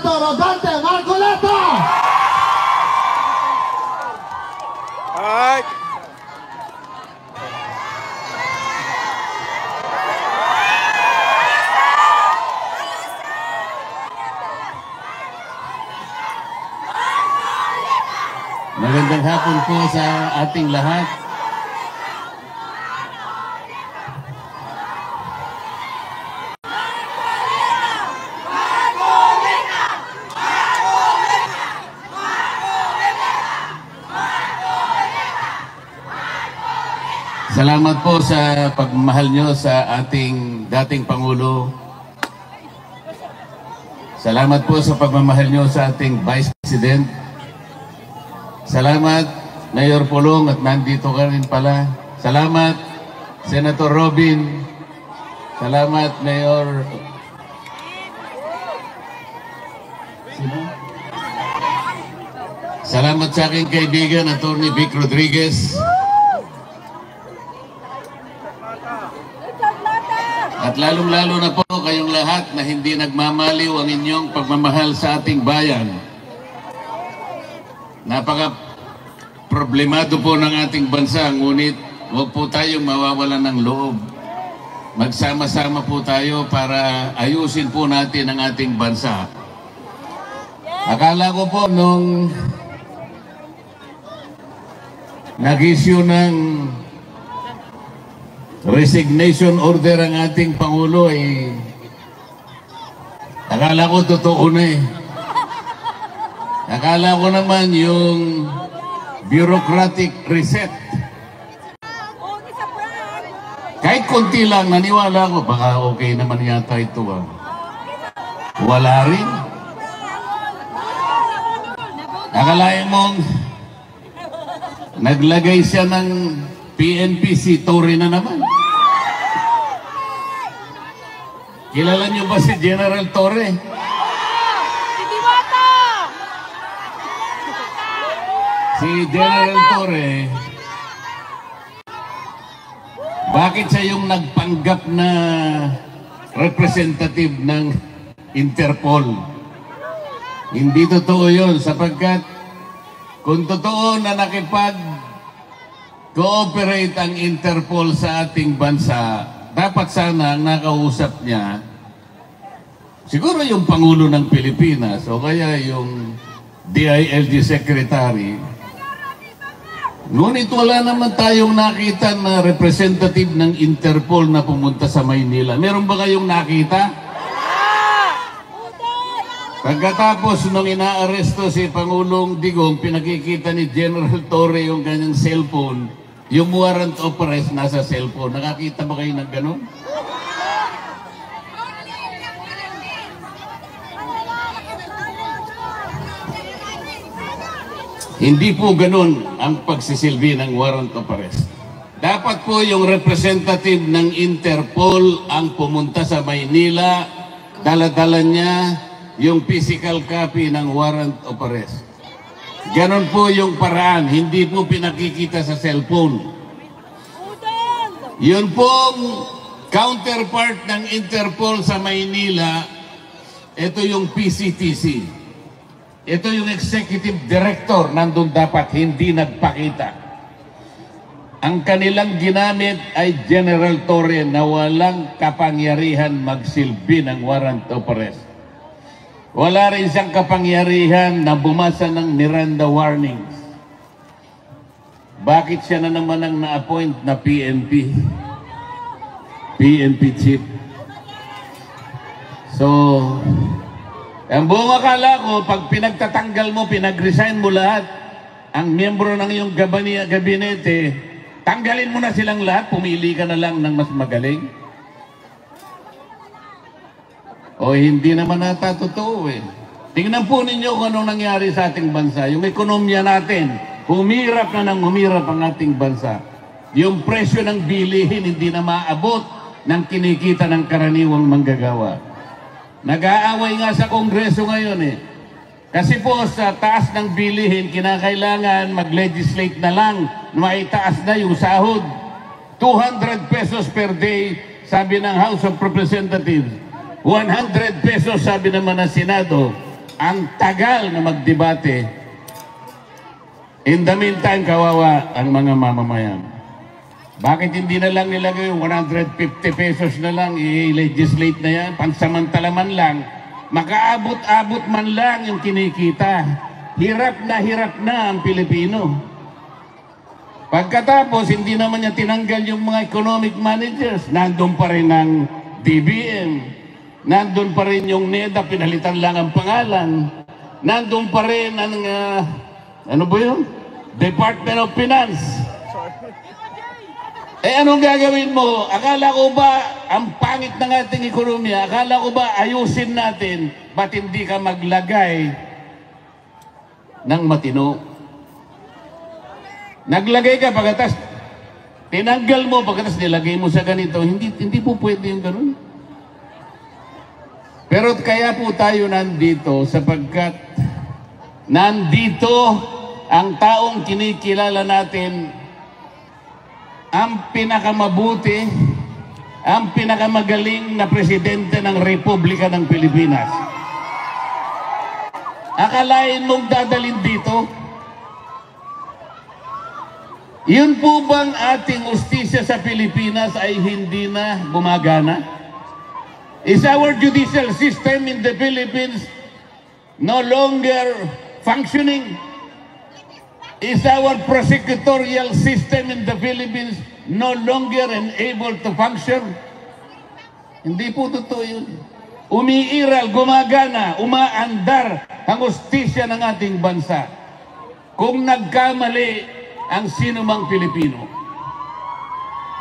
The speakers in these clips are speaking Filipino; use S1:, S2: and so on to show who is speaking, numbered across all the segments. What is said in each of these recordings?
S1: Senator Rodante Marcoleta!
S2: Alright.
S3: Magandang hapon po sa ating lahat. Salamat po sa pagmamahal nyo sa ating dating Pangulo. Salamat po sa pagmamahal nyo sa ating Vice President. Salamat, Mayor Pulong, at nandito ka rin pala. Salamat, Senator Robin. Salamat, Mayor. Salamat sa aking kaibigan, Atty. Vic Rodriguez. At lalong-lalo na po kayong lahat na hindi nagmamaliw ang inyong pagmamahal sa ating bayan. Napaka-problemado po ng ating bansa, ngunit huwag po tayong mawawalan ng loob. Magsama-sama po tayo para ayusin po natin ang ating bansa. Akala ko po nung nag-issue ng resignation order ang ating Pangulo, akala ko totoo na eh. Akala ko naman yung bureaucratic reset. Kahit konti lang, naniwala ko, baka okay naman yata ito ah. Wala rin. Akalain mong naglagay siya ng PNP, si Torre na naman. Kilala niyo ba si General Torre? Si General Torre, bakit siya yung nagpanggap na representative ng Interpol? Hindi totoo yun, sapagkat kung totoo na nakipag-cooperate ang Interpol sa ating bansa, dapat sana ang nakausap niya siguro yung Pangulo ng Pilipinas o kaya yung DILG Secretary. Ngunit wala naman tayong nakita na representative ng Interpol na pumunta sa Maynila. Meron ba kayong nakita? Pagkatapos nung inaaresto si Pangulong Digong, pinakikita ni General Torre yung kanyang cellphone, yung warrant of arrest nasa cellphone. Nakakita ba kayo ng ganun? Hindi po ganun ang pagsisilbi ng warrant of arrest. Dapat po yung representative ng Interpol ang pumunta sa Maynila, dala-dala niya yung physical copy ng warrant of arrest. Ganon po yung paraan, hindi po pinakikita sa cellphone. Yun pong counterpart ng Interpol sa Maynila, ito yung PCTC. Ito yung executive director, nandun dapat, hindi nagpakita. Ang kanilang ginamit ay General Torre na walang kapangyarihan magsilbi ng warrant of arrest. Wala rin siyang kapangyarihan na bumasa ng Miranda warnings. Bakit siya na naman ang na-appoint na PNP chief? So, ang buong akala ko, pag pinagtatanggal mo, pinag-resign mo lahat, ang miyembro ng iyong gabinete, tanggalin mo na silang lahat, pumili ka na lang ng mas magaling. O hindi naman nata totoo eh. Tingnan po ninyo kung anong nangyari sa ating bansa. Yung ekonomiya natin, humirap na ng humirap ang ating bansa. Yung presyo ng bilihin hindi na maabot ng kinikita ng karaniwang manggagawa. Nag-aaway nga sa Kongreso ngayon eh. Kasi po sa taas ng bilihin, kinakailangan mag-legislate na lang na maitaas na yung sahod. 200 pesos per day, sabi ng House of Representatives. 100 pesos sabi naman ng Senado. ang tagal na magdebate. In the meantime, kawawa ang mga mamamayan. Bakit hindi na lang nilagay yung 150 pesos na lang, i-legislate na yan, pansamantala man lang, makaabot-abot man lang yung kinikita. Hirap na ang Pilipino. Pagkatapos, hindi naman niya tinanggal yung mga economic managers. Nandun pa rin ang DBM. Nandun pa rin yung NEDA, pinalitan lang ang pangalan. Nandun pa rin ang, ano ba yun? Department of Finance. Anong gagawin mo? Akala ko ba ang pangit ng ating ekonomiya? Akala ko ba ayusin natin? Ba't hindi ka maglagay ng matino? Naglagay ka pagkatas, tinanggal mo pagkatas nilagay mo sa ganito. Hindi po pwede yung ganun. Pero kaya po tayo nandito sapagkat nandito ang taong kinikilala natin ang pinakamabuti, ang pinakamagaling na presidente ng Republika ng Pilipinas. Akalain mong dadalhin dito? Yun po bang ating ustisya sa Pilipinas ay hindi na gumagana? Is our judicial system in the Philippines no longer functioning? Is our prosecutorial system in the Philippines no longer able to function? Hindi po totoo yun. Umiiral, gumagana, umaandar ang ustisya ng ating bansa. Kung nagkamali ang sinumang Pilipino,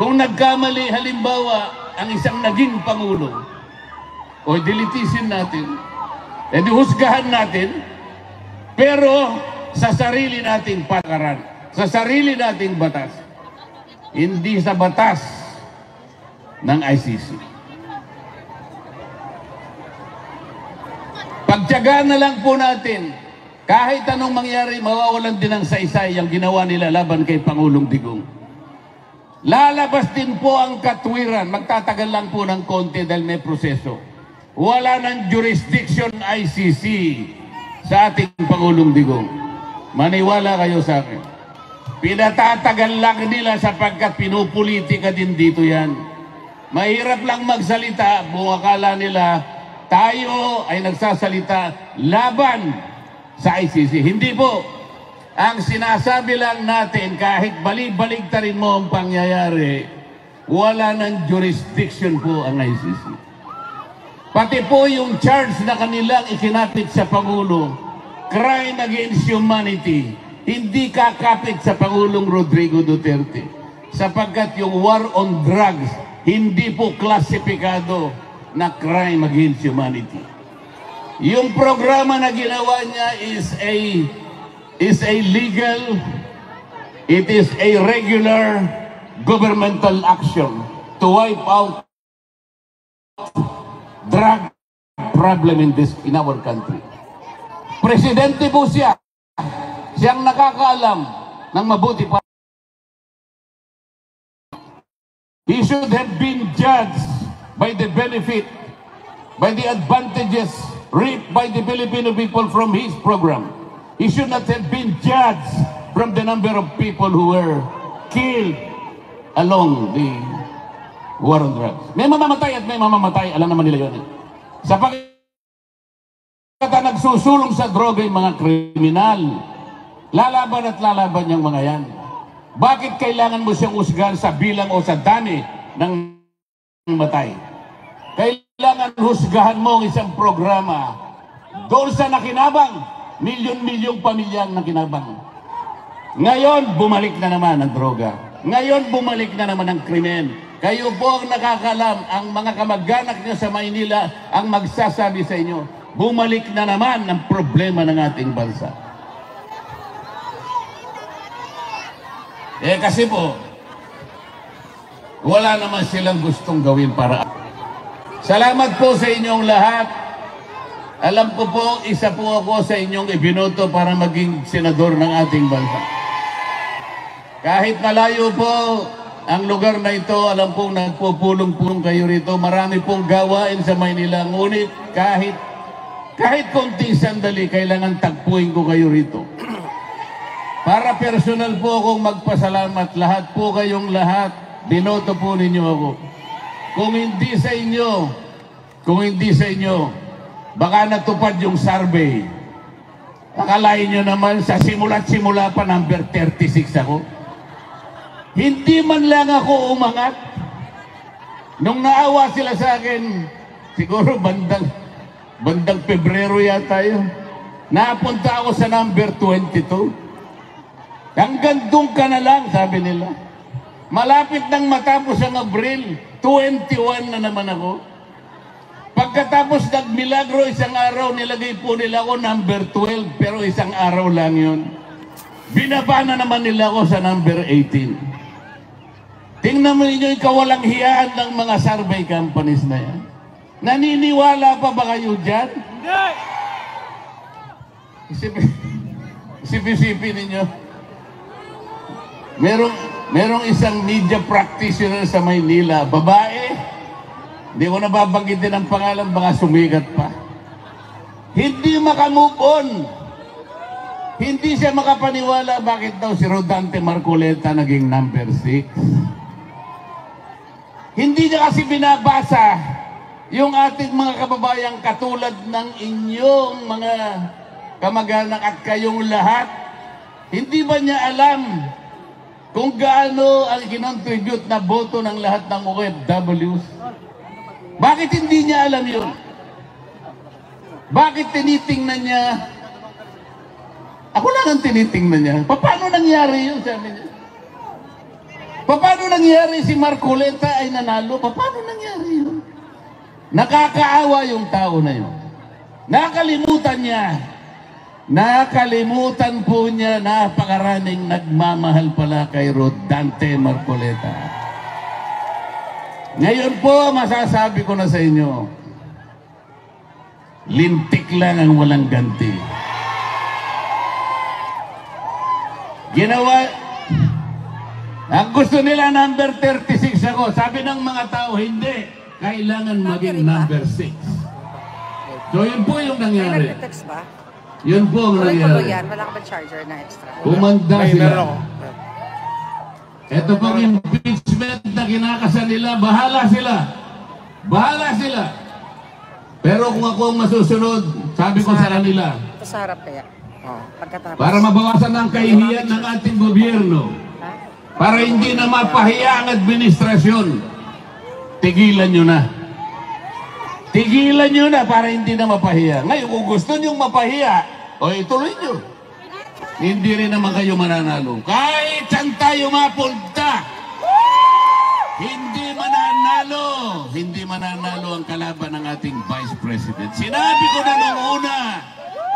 S3: kung nagkamali halimbawa ang isang naging Pangulo, o dilitisin natin, husgahan natin, pero sa sarili nating patakaran, sa sarili nating batas, hindi sa batas ng ICC. Pagtiyagaan na lang po natin, kahit anong mangyari, mawawalan din ng saysay ang ginawa nila laban kay Pangulong Digong. Lalabas din po ang katwiran, magtatagal lang po ng konti dahil may proseso. Wala ng jurisdiction ICC sa ating Pangulong Digong. Maniwala kayo sa akin. Pinatatagal lang nila sapagkat pinupolitika din dito yan. Mahirap lang magsalita, kung akala nila tayo ay nagsasalita laban sa ICC. Hindi po. Ang sinasabi lang natin, kahit balik-baliktarin mo ang pangyayari, wala ng jurisdiction po ang ICC. Pati po yung charge na kanilang ikinapit sa Pangulo, crime against humanity, hindi kakapit sa Pangulong Rodrigo Duterte. Sapagkat yung war on drugs, hindi po klasipikado na crime against humanity. Yung programa na ginawa niya is a legal, it is a regular governmental action to wipe out drug problem in our country. Presidente po siya. Siyang nakakaalam ng mabuti pa. He should have been judged by the benefit, by the advantages reaped by the Filipino people from his program. He should not have been judged from the number of people who were killed along the war on drugs. May mamamatay at may mamamatay. Alam naman nila yun. Sapagkat nagsusulong sa droga yung mga kriminal, lalaban at lalaban yung mga yan. Bakit kailangan mo siyang usgahan sa bilang o sa dami ng matay? Kailangan husgahan mo ang isang programa doon sa nakinabang, milyon-milyong pamilyang nakinabang. Ngayon, bumalik na naman ang droga. Ngayon, bumalik na naman ang krimen. Kayo po ang nakakalam, ang mga kamag-anak niyo sa Maynila ang magsasabi sa inyo, bumalik na naman ang problema ng ating bansa. Kasi po, wala naman silang gustong gawin para. Salamat po sa inyong lahat. Alam ko po, isa po ako sa inyong ibinoto para maging senador ng ating bansa. Kahit malayo po ang lugar na ito, alam po nagpupulong-pulong kayo rito. Marami pong gawain sa Maynila. Ngunit kahit Kahit konting sandali, kailangan tagpuin ko kayo rito. Para personal po akong magpasalamat. Lahat po kayong lahat, binoto po ninyo ako. Kung hindi sa inyo, baka natupad yung survey. Akalain nyo naman, sa simula't simula pa, number 36 ako. Hindi man lang ako umangat. Nung naawa sila sa akin, siguro bandang Pebrero yata yun, napunta ako sa number 22. Hanggang doon ka na lang, sabi nila. Malapit nang matapos ang Abril, 21 na naman ako. Pagkatapos nagmilagro, isang araw, nilagay po nila ako number 12, pero isang araw lang yun. Binaba na naman nila ako sa number 18. Tingnan mo ninyo yung kawalang hiyaan ng mga survey companies na yan. Naniniwala pa ba kayo dyan? Hindi! Isipin ninyo. Merong isang media practitioner sa Maynila, babae, hindi ko nababanggitin ang pangalan, baka sumigat pa. Hindi makamove on. Hindi siya makapaniwala bakit daw si Rodante Marcoleta naging number 6. Hindi niya kasi binabasa yung ating mga kababayang katulad ng inyong mga kamag-anak at kayong lahat. Hindi ba niya alam kung gaano ang kinontribute na boto ng lahat ng OFWs? Bakit hindi niya alam yun? Bakit tinitingnan niya? Ako lang ang tinitingnan niya. Paano nangyari yun, sabi niya? Paano nangyari si Marcoleta ay nanalo? Paano nangyari yun? Nakakaawa yung tao na yun. Nakalimutan po niya, napakaraming nagmamahal pala kay Rodante Marcoleta. Ngayon po, masasabi ko na sa inyo, lintik lang ang walang ganti. Ang gusto nila number 36 ako. Sabi ng mga tao, hindi. Kailangan maging number 6. So yun po yung nangyari. Yun po ang nangyari.
S2: Wala ka ba charger na extra?
S3: Umanda sila. Ito pang impeachment na kinakasan nila, bahala sila. Pero kung ako ang masusunod, sabi ko sa kanila,
S2: Ito sa harap kaya? Pagkatapos.
S3: para mabawasan ang kahihiyan ng ating gobyerno, para hindi na mapahiya ang administrasyon, tigilan nyo na. Tigilan nyo na para hindi na mapahiya. Ngayon, kung gusto nyo mapahiya, o ituloy nyo. Hindi rin naman kayo mananalo. Kahit saan tayo mapunta, hindi mananalo ang kalaban ng ating Vice President. Sinabi ko na noong una,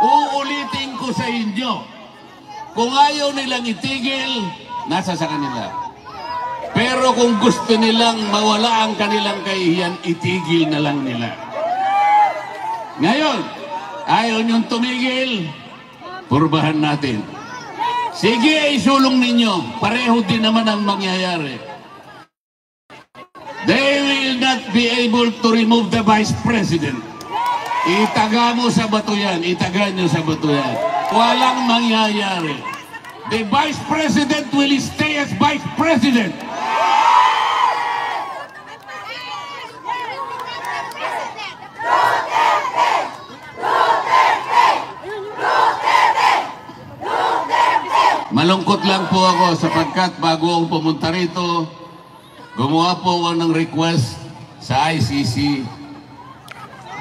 S3: uulitin ko sa inyo, kung ayaw nilang itigil, nasa sa kanila. Pero kung gusto nilang mawala ang kanilang kahihiyan, itigil na lang nila. Ngayon, ayaw niyong tumigil, purbahan natin. Sige, isulong ninyo. Pareho din naman ang mangyayari. They will not be able to remove the Vice President. Itaga mo sa bato yan. Itaga nyo sa bato yan. Walang mangyayari. The Vice President will stay as Vice President. Malungkot lang po ako sapagkat bago ako pumunta rito, gumawa po ako ng request sa ICC.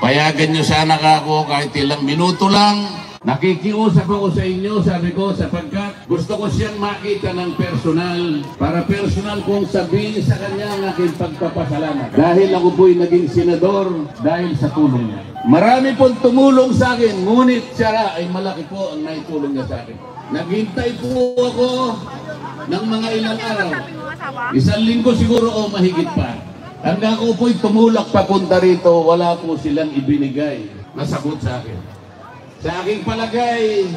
S3: Payagan nyo sana ako kahit ilang minuto lang. Nakikiusap ako sa inyo, sabi ko, sapagkat gusto ko siyang makita ng personal, para personal kong sabihin sa kanya ang aking pagpapasalamat. Dahil ako po'y naging senador dahil sa tulong niya. Marami pong tumulong sa akin, ngunit siya ay malaki po ang naitulong niya sa akin. Naghintay po ako ng mga ilang araw. Isang linggo siguro o mahigit pa. Hanggang ako po'y tumulak papunta rito, wala po silang ibinigay na sagot sa akin. Sa aking palagay,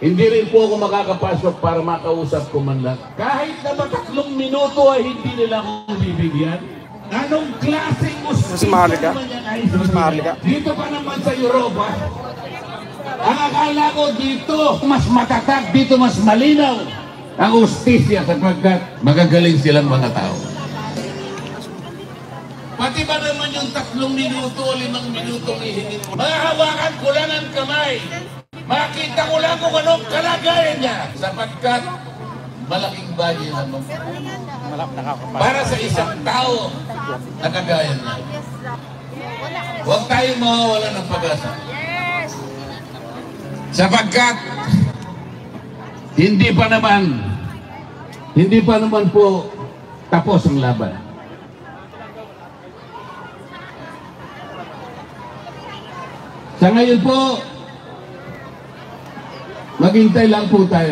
S3: hindi rin po ako makakapasok para makausap ko man lang. Kahit na 3 minuto ay hindi nila akong bibigyan. Anong klaseng usapin naman yan ay bibigyan? Dito pa naman sa Europa, Ang akala ko dito, mas matatag, dito mas malinaw ang ustisya sapagkat magagaling silang mga tao. Pati ba naman yung 3 minuto o 5 minuto ihingin mo? Mahawakan ko lang ang kamay. Makita ko lang kung anong kalagayan niya. Sapagkat malaking bagay naman. Para sa isang tao na kagaya niya. Huwag tayong mawawala ng pag-asa. Sapagkat hindi pa naman po tapos ang laban. Sa ngayon po, maghintay lang po tayo.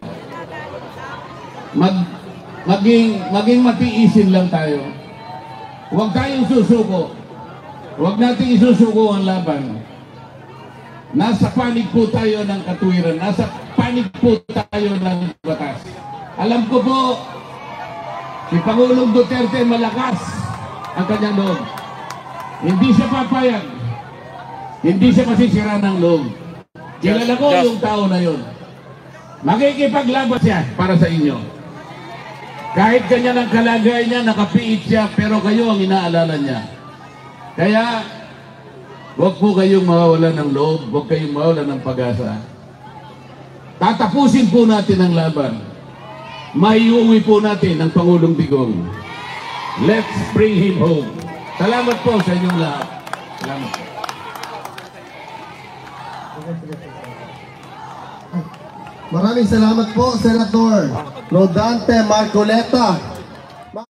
S3: Maging matiisin lang tayo. Huwag tayong susuko. Huwag natin isusuko ang laban. Nasa panig po tayo ng katuwiran. Nasa panig po tayo ng batas. Alam ko po, si Pangulong Duterte malakas ang kanyang loob. Hindi siya papayag. Hindi siya masisira ng loob. Kilala ko yung tao na yun. Makikipaglaban siya para sa inyo. Kahit ganyan ang kalagay niya, nakapiit siya, pero kayo ang inaalala niya. Kaya, huwag po kayong mawawalan ng loob, huwag kayong mawawalan ng pag-asa. Tatapusin po natin ang laban. Maiuwi po natin ang Pangulong Digong. Let's bring him home. Salamat po sa inyong lahat. Salamat po.
S1: Maraming salamat po, Senator Rodante Marcoleta.